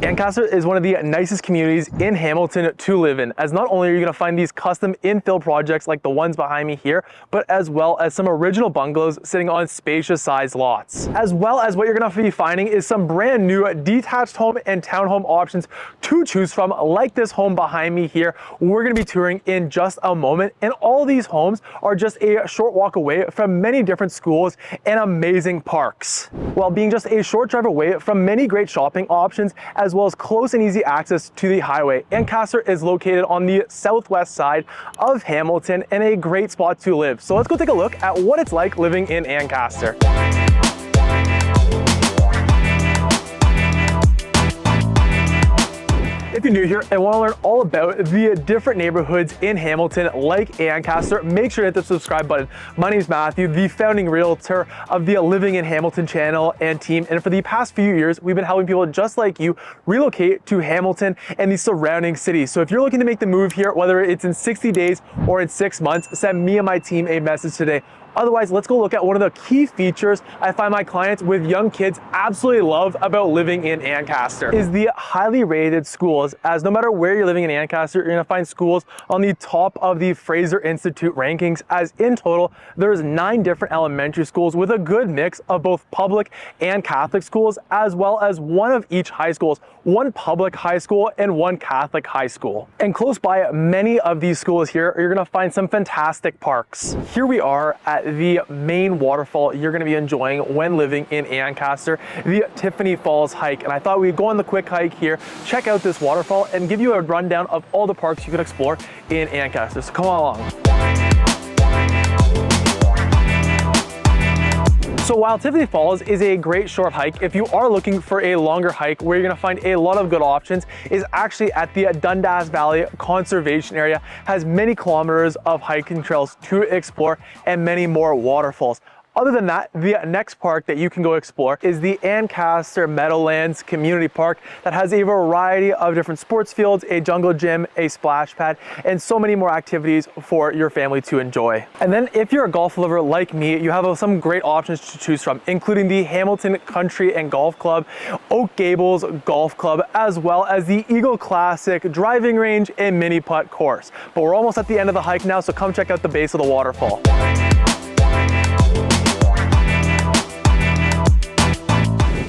Ancaster is one of the nicest communities in Hamilton to live in, as not only are you going to find these custom infill projects like the ones behind me here, but as well as some original bungalows sitting on spacious sized lots. As well as what you're going to be finding is some brand new detached home and townhome options to choose from, like this home behind me here. We're going to be touring in just a moment, and all these homes are just a short walk away from many different schools and amazing parks, while being just a short drive away from many great shopping options, as well as close and easy access to the highway. Ancaster is located on the southwest side of Hamilton and a great spot to live. So let's go take a look at what it's like living in Ancaster. If you're new here and want to learn all about the different neighborhoods in Hamilton like Ancaster, make sure to hit the subscribe button. My name is Matthew, the founding realtor of the Living in Hamilton channel and team. And for the past few years, we've been helping people just like you relocate to Hamilton and the surrounding cities. So if you're looking to make the move here, whether it's in 60 days or in 6 months, send me and my team a message today. Otherwise, let's go look at one of the key features I find my clients with young kids absolutely love about living in Ancaster is the highly rated schools. As no matter where you're living in Ancaster, you're gonna find schools on the top of the Fraser Institute rankings, as in total, there's 9 different elementary schools with a good mix of both public and Catholic schools, as well as one of each high schools, one public high school and one Catholic high school. And close by many of these schools here, you're gonna find some fantastic parks. Here we are at the main waterfall you're going to be enjoying when living in Ancaster, the Tiffany Falls hike. And I thought we'd go on the quick hike here, check out this waterfall, and give you a rundown of all the parks you can explore in Ancaster. So come along. So while Tiffany Falls is a great short hike, if you are looking for a longer hike where you're gonna find a lot of good options, is actually at the Dundas Valley Conservation Area. Has many kilometers of hiking trails to explore and many more waterfalls. Other than that, the next park that you can go explore is the Ancaster Meadowlands Community Park that has a variety of different sports fields, a jungle gym, a splash pad, and so many more activities for your family to enjoy. And then if you're a golf lover like me, you have some great options to choose from, including the Hamilton Country and Golf Club, Oak Gables Golf Club, as well as the Eagle Classic driving range and mini putt course. But we're almost at the end of the hike now, so come check out the base of the waterfall.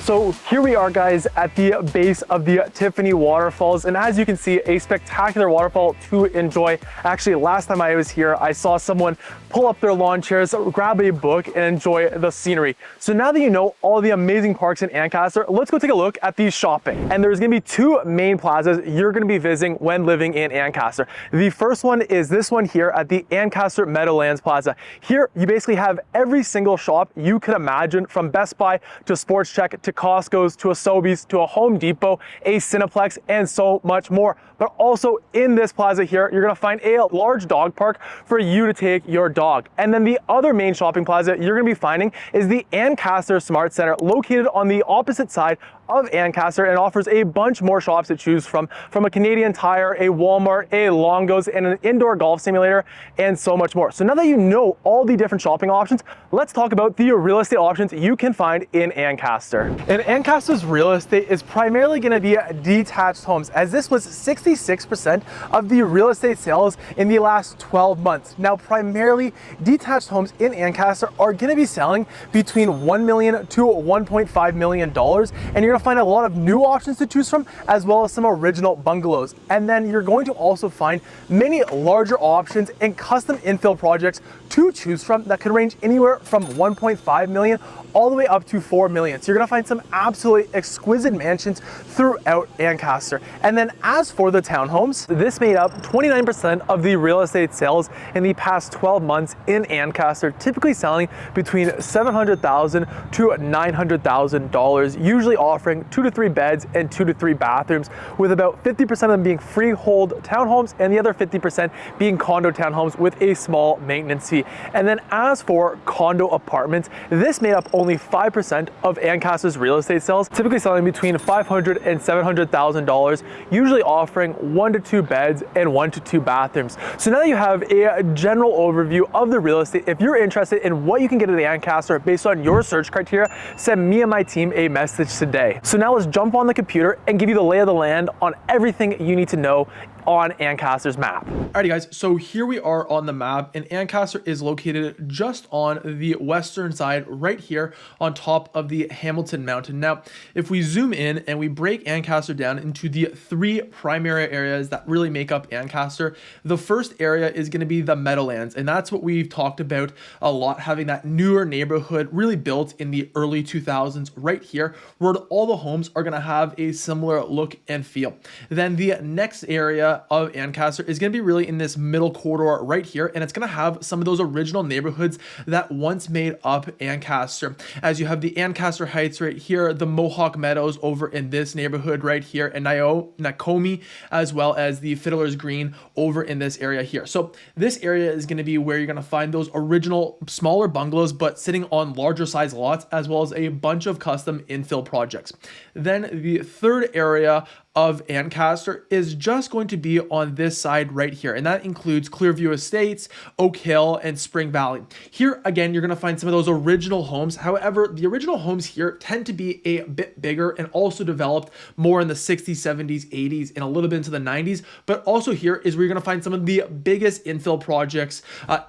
So here we are, guys, at the base of the Tiffany waterfalls, and as you can see, a spectacular waterfall to enjoy. Actually, last time I was here, I saw someone pull up their lawn chairs, grab a book, and enjoy the scenery. So now that you know all the amazing parks in Ancaster, let's go take a look at the shopping. And there's gonna be 2 main plazas you're gonna be visiting when living in Ancaster. The first one is this one here at the Ancaster Meadowlands Plaza. Here, you basically have every single shop you could imagine, from Best Buy to Sports Check to Costco's to a Sobeys to a Home Depot, a Cineplex, and so much more. But also in this plaza here, you're gonna find a large dog park for you to take your dog. And then the other main shopping plaza you're gonna be finding is the Ancaster Smart Center, located on the opposite side of Ancaster, and offers a bunch more shops to choose from a Canadian Tire, a Walmart, a Longo's, and an indoor golf simulator, and so much more. So now that you know all the different shopping options, let's talk about the real estate options you can find in Ancaster. And Ancaster's real estate is primarily going to be detached homes, as this was 66% of the real estate sales in the last 12 months. Now, primarily detached homes in Ancaster are going to be selling between $1 million to $1.5 million, and you're going to find a lot of new options to choose from, as well as some original bungalows. And then you're going to also find many larger options and custom infill projects to choose from that could range anywhere from 1.5 million all the way up to 4 million. So you're gonna find some absolutely exquisite mansions throughout Ancaster. And then as for the townhomes, this made up 29% of the real estate sales in the past 12 months in Ancaster, typically selling between $700,000 to $900,000, usually offering 2 to 3 beds and 2 to 3 bathrooms, with about 50% of them being freehold townhomes and the other 50% being condo townhomes with a small maintenance fee. And then as for condo apartments, this made up only 5% of Ancaster's real estate sales, typically selling between $500,000 and $700,000, usually offering 1 to 2 beds and 1 to 2 bathrooms. So now that you have a general overview of the real estate, if you're interested in what you can get at Ancaster based on your search criteria, send me and my team a message today. way. So now let's jump on the computer and give you the lay of the land on everything you need to know on Ancaster's map. Alrighty guys, so here we are on the map, and Ancaster is located just on the western side right here on top of the Hamilton Mountain. Now, if we zoom in and we break Ancaster down into the three primary areas that really make up Ancaster, the first area is going to be the Meadowlands, and that's what we've talked about a lot, having that newer neighborhood really built in the early 2000s right here, where all the homes are going to have a similar look and feel. Then the next area of Ancaster is going to be really in this middle corridor right here, and it's going to have some of those original neighborhoods that once made up Ancaster, as you have the Ancaster Heights right here, the Mohawk Meadows over in this neighborhood right here, and Nakomi, as well as the Fiddler's Green over in this area here. So this area is going to be where you're going to find those original smaller bungalows but sitting on larger size lots, as well as a bunch of custom infill projects. Then the third area of Ancaster is just going to be on this side right here, and that includes Clearview Estates, Oak Hill, and Spring Valley. Here again, you're going to find some of those original homes. However, the original homes here tend to be a bit bigger and also developed more in the 60s, 70s, 80s, and a little bit into the 90s. But also here is where you're going to find some of the biggest infill projects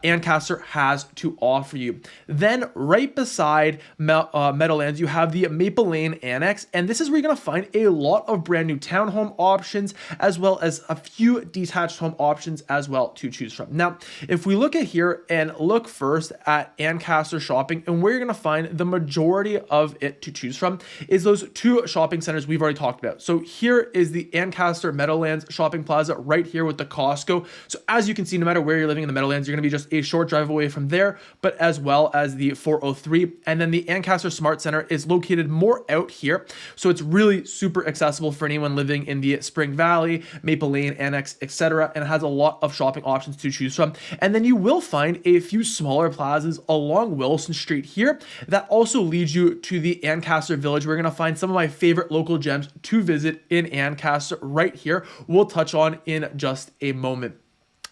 Ancaster has to offer you. Then right beside Meadowlands, you have the Maple Lane Annex, and this is where you're going to find a lot of brand new townhome options, as well as a few detached home options as well to choose from. Now, if we look at here and look first at Ancaster shopping, and where you're going to find the majority of it to choose from is those two shopping centers we've already talked about. So here is the Ancaster Meadowlands shopping plaza right here with the Costco. So as you can see, no matter where you're living in the Meadowlands, you're going to be just a short drive away from there, but as well as the 403. And then the Ancaster Smart Center is located more out here. So it's really super accessible for anyone living in the Spring Valley, Maple Lane, Annex, etc., and it has a lot of shopping options to choose from. And then you will find a few smaller plazas along Wilson Street here that also leads you to the Ancaster Village. We're going to find some of my favorite local gems to visit in Ancaster right here. We'll touch on in just a moment.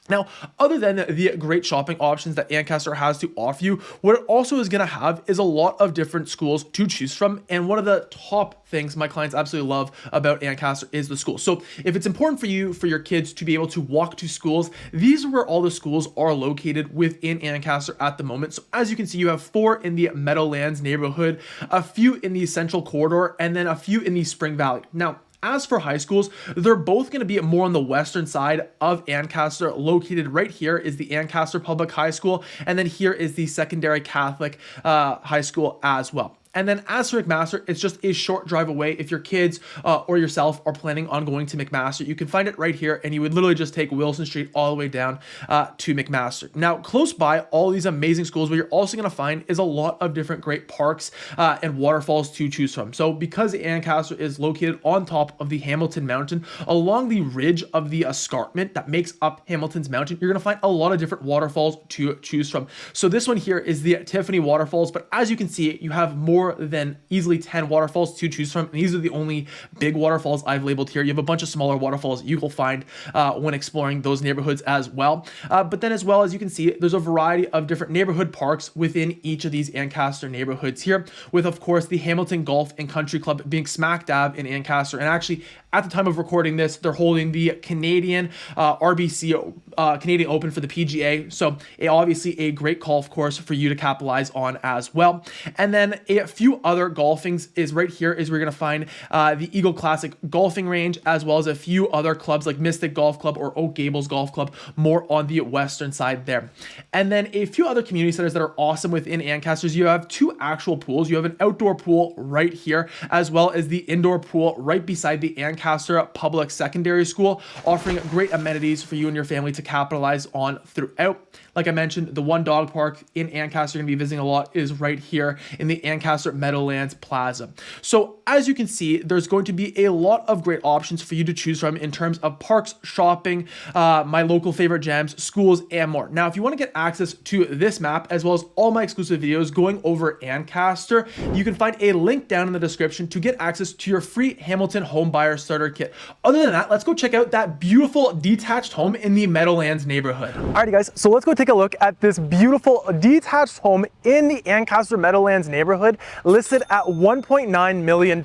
Now, other than the great shopping options that Ancaster has to offer you, what it also is going to have is a lot of different schools to choose from. And one of the top things my clients absolutely love about Ancaster is the school. So if it's important for you, for your kids to be able to walk to schools, these are where all the schools are located within Ancaster at the moment. So as you can see, you have 4 in the Meadowlands neighborhood, a few in the Central Corridor, and then a few in the Spring Valley. Now, as for high schools, they're both going to be more on the western side of Ancaster. Located right here is the Ancaster Public High School, and then here is the Secondary Catholic High School as well. And then as for McMaster, it's just a short drive away. If your kids or yourself are planning on going to McMaster, you can find it right here, and you would literally just take Wilson Street all the way down to McMaster. Now, close by all these amazing schools, what you're also going to find is a lot of different great parks and waterfalls to choose from. So because Ancaster is located on top of the Hamilton Mountain, along the ridge of the escarpment that makes up Hamilton's Mountain, you're going to find a lot of different waterfalls to choose from. So this one here is the Tiffany Waterfalls, but as you can see, you have more than easily 10 waterfalls to choose from, and these are the only big waterfalls I've labeled here. You have a bunch of smaller waterfalls you will find when exploring those neighborhoods as well. But then as well, as you can see, there's a variety of different neighborhood parks within each of these Ancaster neighborhoods here, with of course the Hamilton Golf and Country Club being smack dab in Ancaster. And actually, at the time of recording this, they're holding the Canadian RBC Canadian Open for the PGA. So obviously a great golf course for you to capitalize on as well. And then a few other golfings is right here is we're going to find the Eagle Classic Golfing Range, as well as a few other clubs like Mystic Golf Club or Oak Gables Golf Club, more on the western side there. And then a few other community centers that are awesome within Ancaster. You have 2 actual pools. You have an outdoor pool right here, as well as the indoor pool right beside the Ancaster Public Secondary School, offering great amenities for you and your family to capitalize on throughout. Like I mentioned, the one dog park in Ancaster you're going to be visiting a lot is right here in the Ancaster Meadowlands Plaza. So as you can see, there's going to be a lot of great options for you to choose from in terms of parks, shopping, my local favorite gems, schools, and more. Now, if you want to get access to this map, as well as all my exclusive videos going over Ancaster, you can find a link down in the description to get access to your free Hamilton Home Buyer Search starter kit. Other than that, let's go check out that beautiful detached home in the Meadowlands neighborhood. Alrighty guys, so let's go take a look at this beautiful detached home in the Ancaster Meadowlands neighborhood, listed at $1.9 million.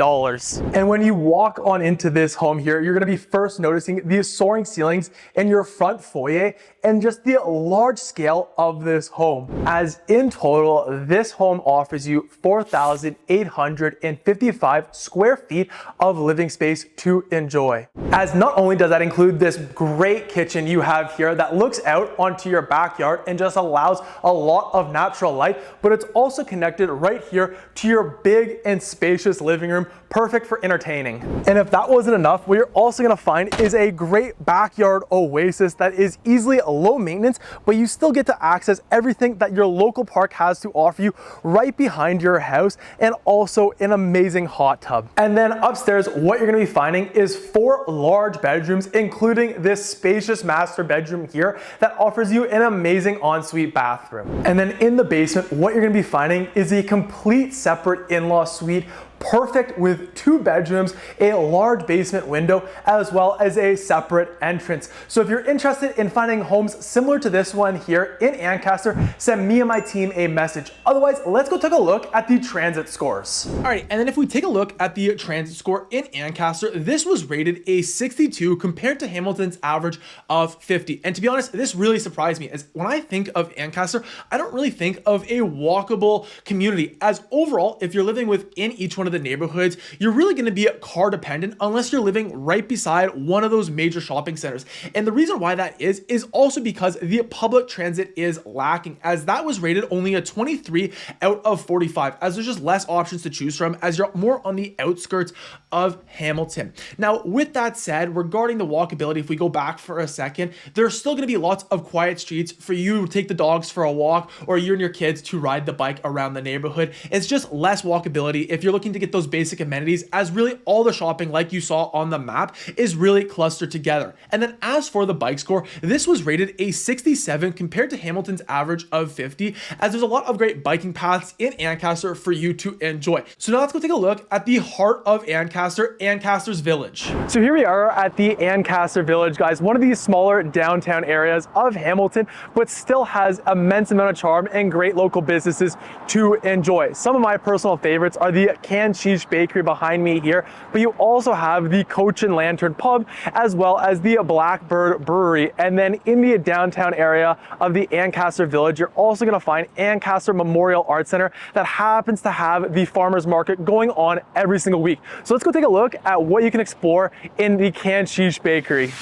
And when you walk on into this home here, you're gonna be first noticing the soaring ceilings in your front foyer and just the large scale of this home. As in total, this home offers you 4,855 square feet of living space to enjoy. As not only does that include this great kitchen you have here that looks out onto your backyard and just allows a lot of natural light, but it's also connected right here to your big and spacious living room, perfect for entertaining. And if that wasn't enough, what you're also gonna find is a great backyard oasis that is easily low maintenance, but you still get to access everything that your local park has to offer you right behind your house, and also an amazing hot tub. And then upstairs, what you're gonna be finding is 4 large bedrooms, including this spacious master bedroom here that offers you an amazing ensuite bathroom. And then in the basement, what you're gonna be finding is a complete separate in-law suite, perfect with 2 bedrooms, a large basement window, as well as a separate entrance. So if you're interested in finding homes similar to this one here in Ancaster, send me and my team a message. Otherwise, let's go take a look at the transit scores. All right, and then if we take a look at the transit score in Ancaster, this was rated a 62 compared to Hamilton's average of 50. And to be honest, this really surprised me, as when I think of Ancaster, I don't really think of a walkable community, as overall, if you're living within each one of the neighborhoods, you're really going to be car dependent unless you're living right beside one of those major shopping centers. And the reason why that is also because the public transit is lacking, as that was rated only a 23 out of 45, as there's just less options to choose from, as you're more on the outskirts of Hamilton. Now, with that said, regarding the walkability, if we go back for a second, there's still going to be lots of quiet streets for you to take the dogs for a walk, or you and your kids to ride the bike around the neighborhood. It's just less walkability if you're looking to get those basic amenities, as really all the shopping, like you saw on the map, is really clustered together. And then as for the bike score, this was rated a 67 compared to Hamilton's average of 50, as there's a lot of great biking paths in Ancaster for you to enjoy. So now let's go take a look at the heart of Ancaster, Ancaster's Village. So here we are at the Ancaster Village, guys, one of these smaller downtown areas of Hamilton, but still has immense amount of charm and great local businesses to enjoy. Some of my personal favorites are the Canned Cheese Bakery behind me here, but you also have the Coach and Lantern Pub, as well as the Blackbird Brewery. And then in the downtown area of the Ancaster Village, you're also going to find Ancaster Memorial Arts Center, that happens to have the farmers market going on every single week. So let's go take a look at what you can explore in the Canned Cheese Bakery.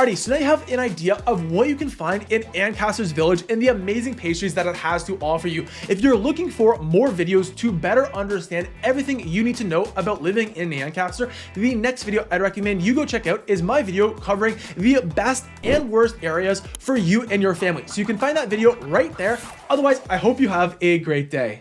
Alrighty, so now you have an idea of what you can find in Ancaster's Village and the amazing pastries that it has to offer you. If you're looking for more videos to better understand everything you need to know about living in Ancaster, the next video I'd recommend you go check out is my video covering the best and worst areas for you and your family. So you can find that video right there. Otherwise, I hope you have a great day.